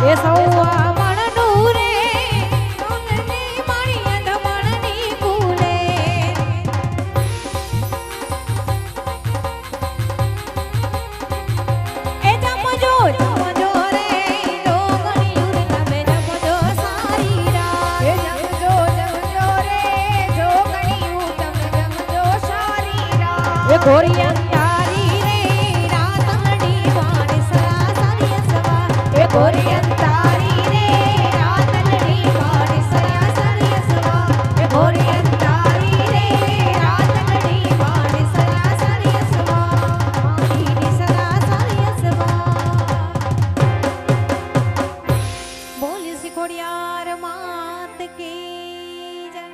એ સૌ મણનું રે ઓનની માણી અંધમણની કુલે એ જમજો જમજો રે ડોગણી ઉર તમે જમજો સારી રા એ જમજો જમજો રે જોગણી ઉર તમે જમજો સારી રા એ ઘોરી અંતારી રે રાતનડી વાણી સરાસરી સવા એ ઘોરી અંતારી રે રાતનડી વાણી સરાસરી સવા એ ઘોરી અંતારી રે રાતનડી વાણી સરાસરી સવા મારી સરાસરી સવા બોલી સિકોડિયાર માત કી જય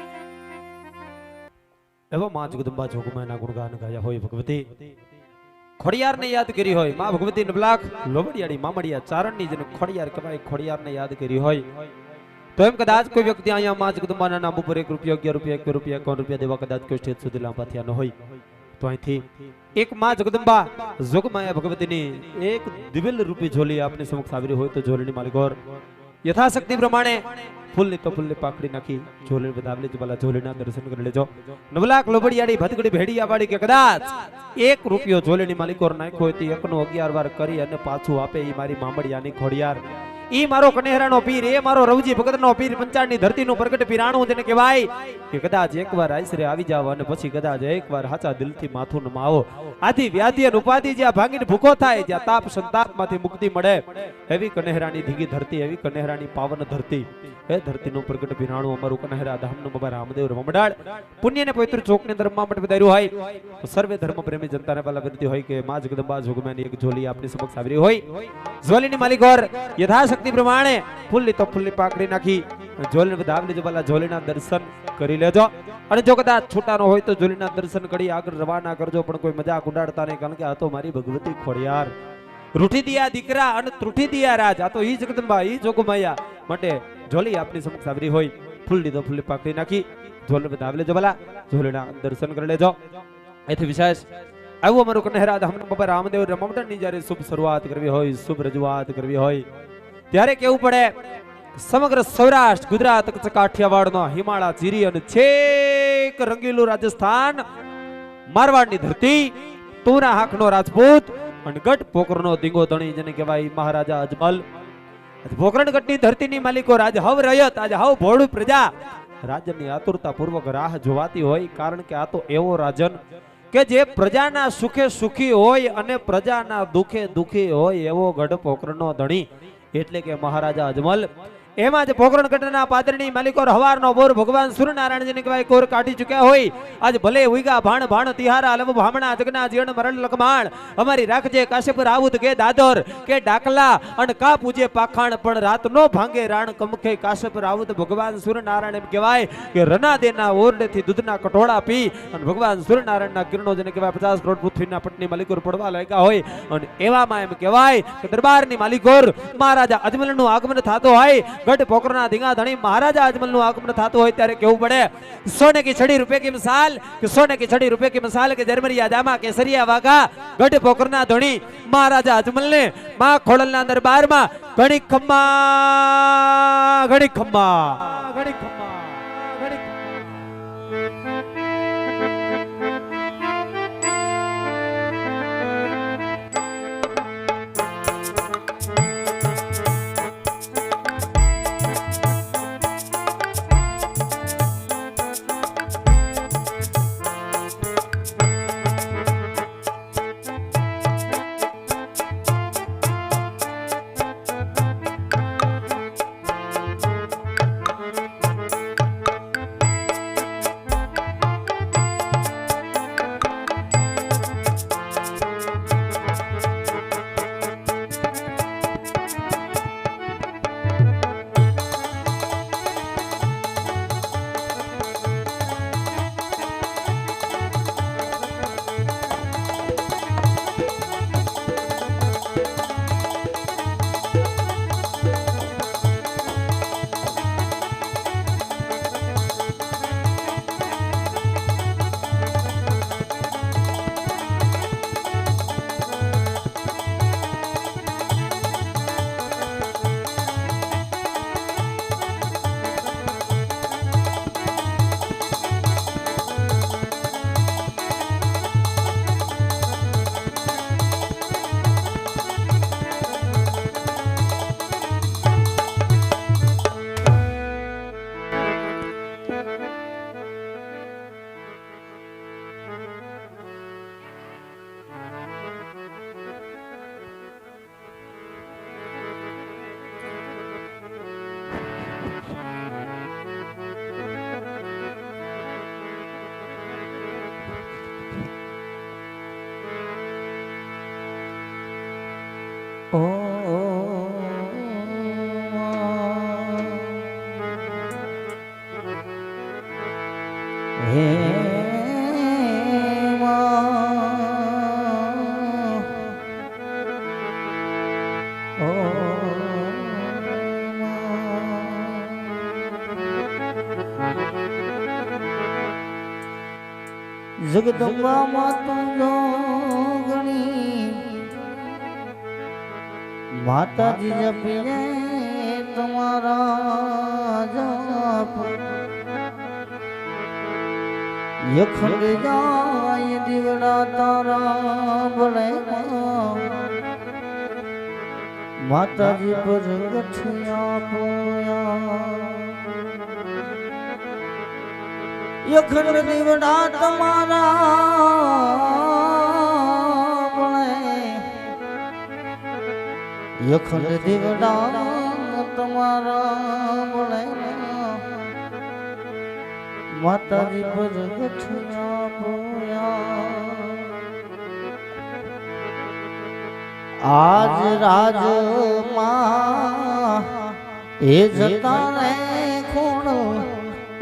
એવો માં જગદંબા જોગમાના ગુણગાન ગાયા હોય ભગવતી ખોડિયારને યાદ કરી હોય માં ભગવતી નબલાખ લોબડિયાળી મામડિયા ચારણની જેને ખોડિયાર કહેવાય ખોડિયારને યાદ કરી હોય તો એમ કદાચ કોઈ વ્યક્તિ અહીંયા માં જગદંબાના નામ ઉપર 1 રૂપિયા 11 રૂપિયા 1 રૂપિયા 51 રૂપિયા દેવા કદાચ કોઈ સ્ટેજ સુધી લાંબા થયા ન હોય તો અહીંથી એક માં જગદંબા જોગમાયા ભગવતીની એક દિવ્ય રૂપી ઝોલી આપની સમક્ષ આવી હોય તો ઝોલીની માલિકોર યથાશક્તિ પ્રમાણે ફૂલની તો ફૂલની પાકડી નાખી ઝોલી વધાવી લેજો ભલા ઝોલીના દર્શન કરી લેજો નવલાખ લોબડિયાળી ભતગડી ભેડિયા વાળી કે કદાચ 1 રૂપિયો ઝોલીની માલિકોર નાખ્યો હોય તો 1 નો 11 વાર કરી અને પાછું આપે ઈ મારી મામડિયાની ખોડિયાર ઈ મારો કનેહરાનો પીર એ મારો રવજી ભગતનો પીર પંચાળની ધરતીનું પ્રગટ પીરાણું જેને કહેવાય કે કદાચ એકવાર આશરે આવી જાવ અને પછી કદાચ એકવાર સાચા દિલથી માથું નમાવો આથી વ્યાધિ અને ઉપાધિ જ્યાં ભાંગીને ભૂખો થાય જ્યાં તાપ સંતાપમાંથી મુક્તિ મળે એવી કનેહરાની ધીગી ધરતી એવી કનેહરાની પાવન ધરતી એ ધરતીનું પ્રગટ પીરાણું અમારું કનેહરા ધામનું બાબા રામદેવ રમડાળ પુણ્યને પવિત્ર ચોકની અંદર માટે વધાર્યું હોય તો સર્વે ધર્મ પ્રેમી જનતાને પહેલા વિનંતી હોય કે માં જગદંબા જોગમાની એક ઝોલી આપની સમક્ષ આવી હોય ઝોલીની માલિકોર યથાશક્તિ પ્રમાણે ફૂલની તો ફૂલની પાકડી નાખી ઝોલી વધાવી લેજો ભલા ઝોલીના દર્શન કરી લેજો અને જો કદાચ છૂટાનો હોય તો ઝોલીના દર્શન કરી આગળ રવાના કરજો પણ કોઈ મજાક ઉડાડતા નહીં કારણ કે આ તો મારી ભગવતી ખોડિયાર રૂઠી દિયા દીકરા અને ત્રુઠી દિયા રાજ આ તો ઈ જગદંબા ઈ જોગમાયા માટે ઝોલી આપની સમક્ષ આવી હોય ફૂલની તો ફૂલની પાકડી નાખી ઝોલી વધાવી લેજો ભલા ઝોલીના દર્શન કરી લેજો એથી વિશેષ આવું અમારું કનેહરા ધામના બાબા રામદેવ રમમડની જ્યારે શુભ શરૂઆત કરવી હોય શુભ રજૂઆત કરવી હોય ત્યારે કેવું પડે સમગ્ર સૌરાષ્ટ્ર ગુજરાત કાઠિયાવાડનો હિમાળા ચીરી અને છેક રંગીલું રાજસ્થાન મારવાડની ધરતી તુરા હાકનો રાજપૂત અને ગઢ પોકરનો ધીંગો ધણી જેને કહેવાય મહારાજા અજમલ પોકરણગઢની ધરતીની માલિકો રાજ હવ રયત આજે હવ ભોળું પ્રજા રાજ્યની આતુરતા પૂર્વક રાહ જોવાતી હોય કારણ કે આ તો એવો રાજન કે જે પ્રજાના સુખે સુખી હોય અને પ્રજાના દુખે દુખી હોય એવો ગઢ પોકરણનો ધણી એટલે કે મહારાજા અજમલ એમાં જ પોકરણગઢના પાદરની માલિકો હવારનો બોર ભગવાન સૂર્યનારાયણજીને કહેવાય કોર કાઢી ચૂક્યા હોય આજ ભલે ઉઈગા ભાણ ભાણ તિહારા લવ ભામણા જગના જીણ મરણ લખમાણ અમારી રાખજે કાશ્યપ રાઉત કે દાદર કે ડાકલા અને કા પૂજે પાખાણ પણ રાત નો ભાંગે રાણ કમખે કાશ્યપ રાઉત ભગવાન સૂર્યનારાયણ એમ કહેવાય કે રના દેના ઓરડેથી દૂધના કટોળા પી અને ભગવાન સૂર્યનારાયણના કિરણો જેને કહેવાય 50 કરોડ પૃથ્વીના પટની માલિકોર પડવા લાગ્યા હોય અને એવામાં એમ કહેવાય કે દરબારની માલિકોર મહારાજા અજમલનું આગમન થતો હોય ગઢ પોકરના ધીંગા ધણી મહારાજા અજમલનું આગમન થતું હોય ત્યારે કેવું પડે સોને કી છડી રૂપિયા કી મિસાલ કે સોને કી છડી રૂપિયા કી મિસાલ કે જરમરિયા જામા કેસરિયા વાઘા ગઢ પોકરના ધણી મહારાજા અજમલને માં ખોડલના દરબારમાં ઘણી ખમ્મા ઘણી ખમ્મા ઘણી ખમ્મા ઘણી જગદંબા માતું જોગણી માતાજી જપીને તમારા જપ યખંડ જાય દીવડા તારા ભલે માતાજી પર ગઠિયા પોયા યખંડ દીવડા તમારા ભલે યખંડ દીવડા તમારા ભલે માતાજી પર ગઠિયા પોયા આજ રાજ માં એ જતા રે ખૂણ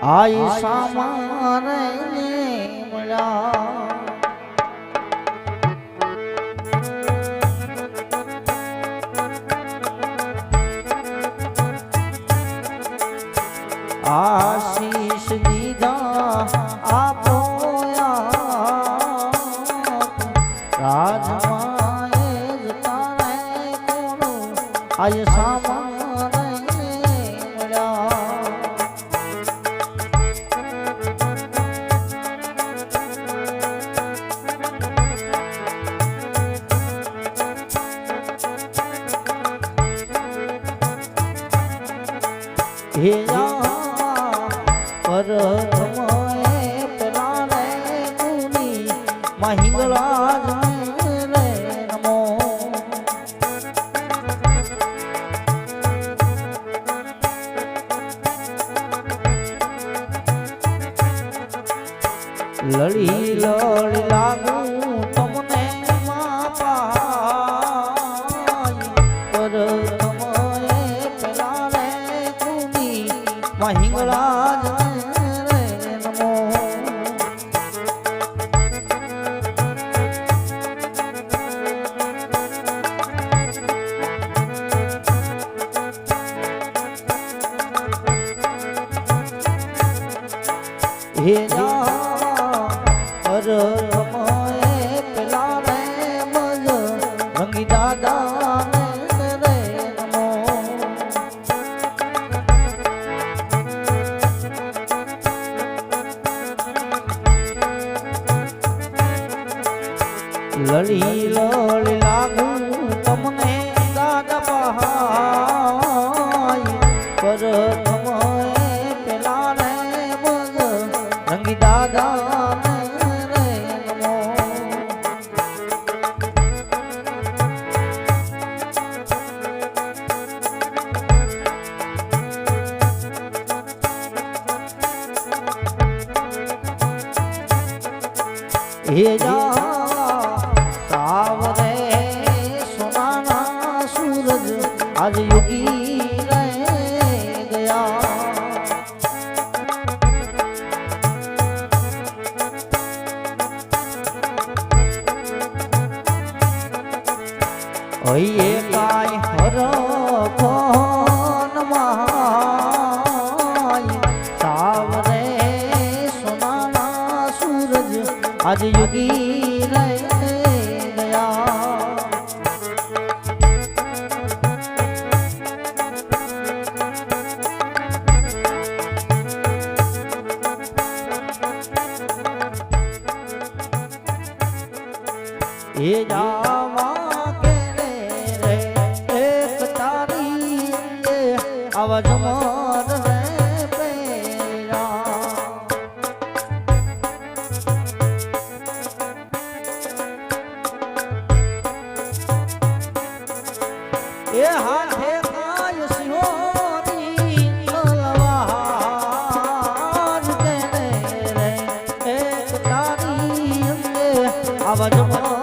આઈ સામારે મળ્યા આશીષ દીધા આપોયા રાજમાં એ જતા રે ખૂણ આઈ સામારે મળ્યા મહિંગળાજ રે નમો લડી લડી લાગુ તમને માપાય પર તમે પેલા રે કુની મહિંગળાજ રે નમો હે જા પર તમે પેલા રે મજ રંગી દાદા રે નમો લડી લડી લાગુ તમને દાદા પહાય પર તમે પેલા રે મજ રંગી દાદા રે નમો હે જા સાવરે સોનાના સૂરજ આજ યોગી રે ગયા ઓય કાય હર ફોન માય સાવરે સોનાના સૂરજ આજ યોગી રે ગયા એ જાવા કે રે એક તારી આવાજ મોર રે પેરા એ હાથે કાય સિંહોની તલવાર કે રે એક તારી આવાજ મોર